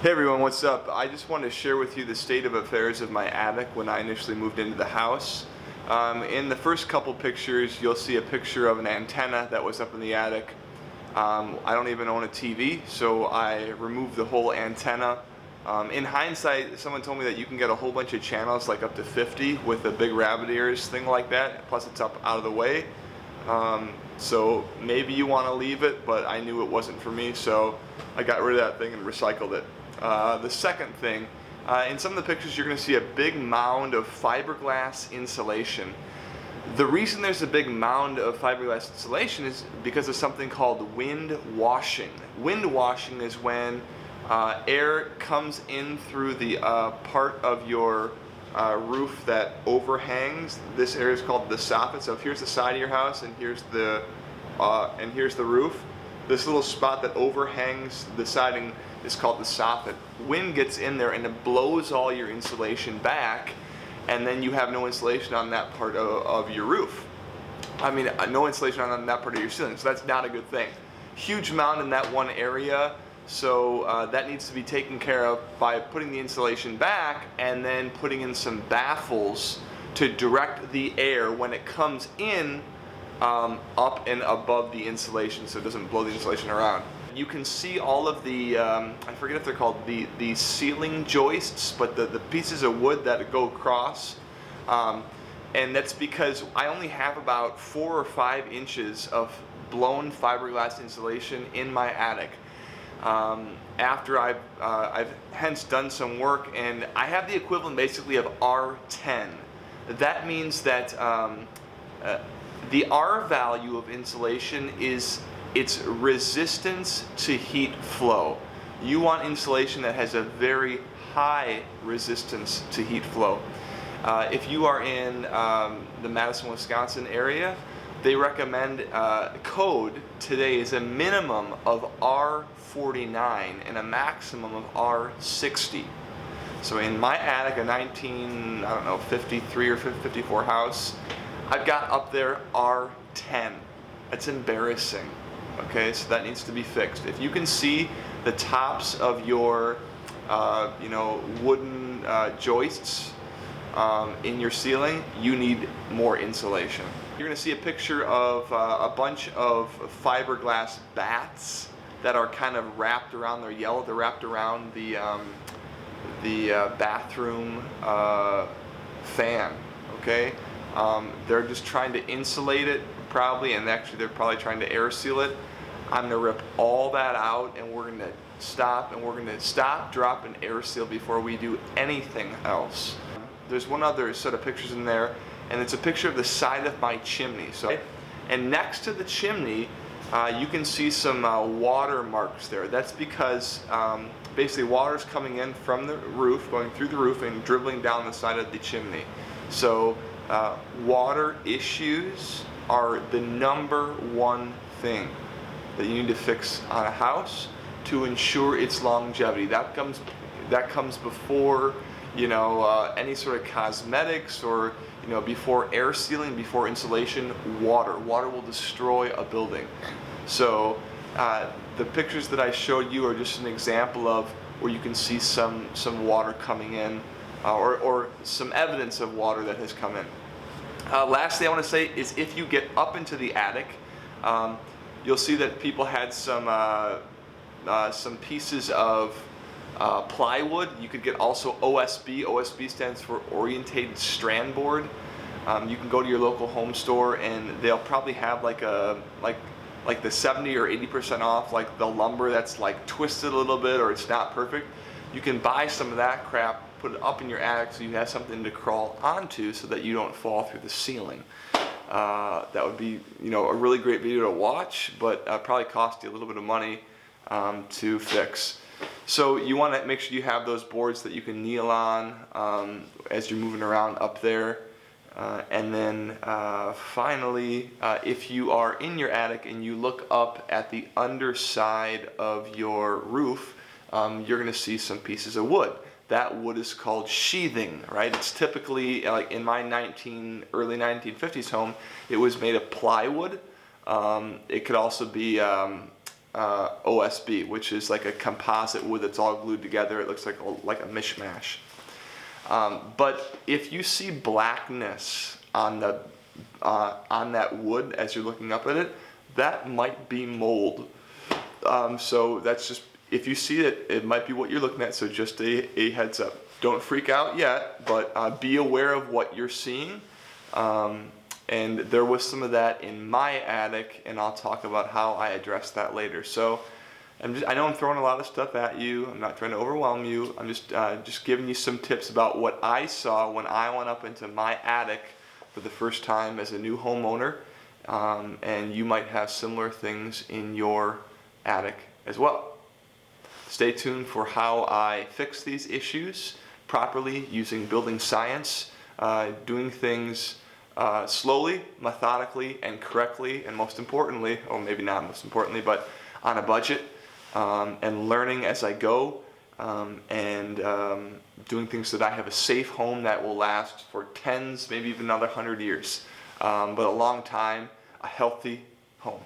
Hey everyone, what's up? I just wanted to share with you the state of affairs of my attic when I initially moved into the house. In the first couple pictures, you'll see a picture of an antenna that was up in the attic. I don't even own a TV, so I removed the whole antenna. In hindsight, someone told me that you can get a whole bunch of channels, like up to 50, with a big rabbit ears thing like that, plus it's up out of the way. So maybe you want to leave it, but I knew it wasn't for me, so I got rid of that thing and recycled it. The second thing, in some of the pictures you're going to see a big mound of fiberglass insulation. The reason there's a big mound of fiberglass insulation is because of something called wind washing. Wind washing is when air comes in through the part of your roof that overhangs. This area is called the soffit. So if here's the side of your house and here's the roof, this little spot that overhangs the siding is called the soffit. Wind gets in there and it blows all your insulation back, and then you have no insulation on that part of your roof. I mean, no insulation on that part of your ceiling, so that's not a good thing. Huge mound in that one area, so that needs to be taken care of by putting the insulation back and then putting in some baffles to direct the air when it comes in up and above the insulation, so it doesn't blow the insulation around. You can see all of the, I forget if they're called the ceiling joists, but the pieces of wood that go across. And that's because I only have about 4 or 5 inches of blown fiberglass insulation in my attic. After I've hence done some work, and I have the equivalent basically of R10. That means that the R value of insulation is its resistance to heat flow. You want insulation that has a very high resistance to heat flow. If you are in the Madison, Wisconsin area, they recommend code today is a minimum of R49 and a maximum of R60. So in my attic, a 1953 or 54 house, I've got up there R10. That's embarrassing. Okay, so that needs to be fixed. If you can see the tops of your wooden joists in your ceiling, you need more insulation. You're going to see a picture of a bunch of fiberglass bats that are kind of wrapped around. They're yellow. They're wrapped around the bathroom fan. Okay, they're just trying to insulate it probably, and actually they're probably trying to air seal it. I'm going to rip all that out, and we're going to stop, drop, and air seal before we do anything else. There's one other set of pictures in there, and it's a picture of the side of my chimney. And next to the chimney, you can see some water marks there. That's because basically water's coming in from the roof, going through the roof, and dribbling down the side of the chimney. So water issues are the #1 thing that you need to fix on a house to ensure its longevity. That comes before any sort of cosmetics, or before air sealing, before insulation. Water will destroy a building. So the pictures that I showed you are just an example of where you can see some water coming in, or some evidence of water that has come in. Lastly, I want to say is if you get up into the attic, you'll see that people had some pieces of plywood. You could get also OSB. OSB stands for orientated strand board. You can go to your local home store and they'll probably have like the 70 or 80% off, like the lumber that's like twisted a little bit or it's not perfect. You can buy some of that crap, put it up in your attic so you have something to crawl onto so that you don't fall through the ceiling. That would be a really great video to watch, but probably cost you a little bit of money to fix. So you want to make sure you have those boards that you can kneel on as you're moving around up there. And then finally, if you are in your attic and you look up at the underside of your roof, you're going to see some pieces of wood. That wood is called sheathing, right? It's typically, like in my early 1950s home, it was made of plywood. It could also be OSB, which is like a composite wood that's all glued together. It looks like a mishmash. But if you see blackness on that wood as you're looking up at it, that might be mold. So that's just, if you see it, it might be what you're looking at. So just a heads up. Don't freak out yet, but be aware of what you're seeing. And there was some of that in my attic, and I'll talk about how I address that later. So I know I'm throwing a lot of stuff at you. I'm not trying to overwhelm you. I'm just giving you some tips about what I saw when I went up into my attic for the first time as a new homeowner. And you might have similar things in your attic as well. Stay tuned for how I fix these issues properly using building science, doing things slowly, methodically, and correctly, and most importantly, or maybe not most importantly, but on a budget, and learning as I go, and doing things so that I have a safe home that will last for tens, maybe even another 100 years, but a long time, a healthy home.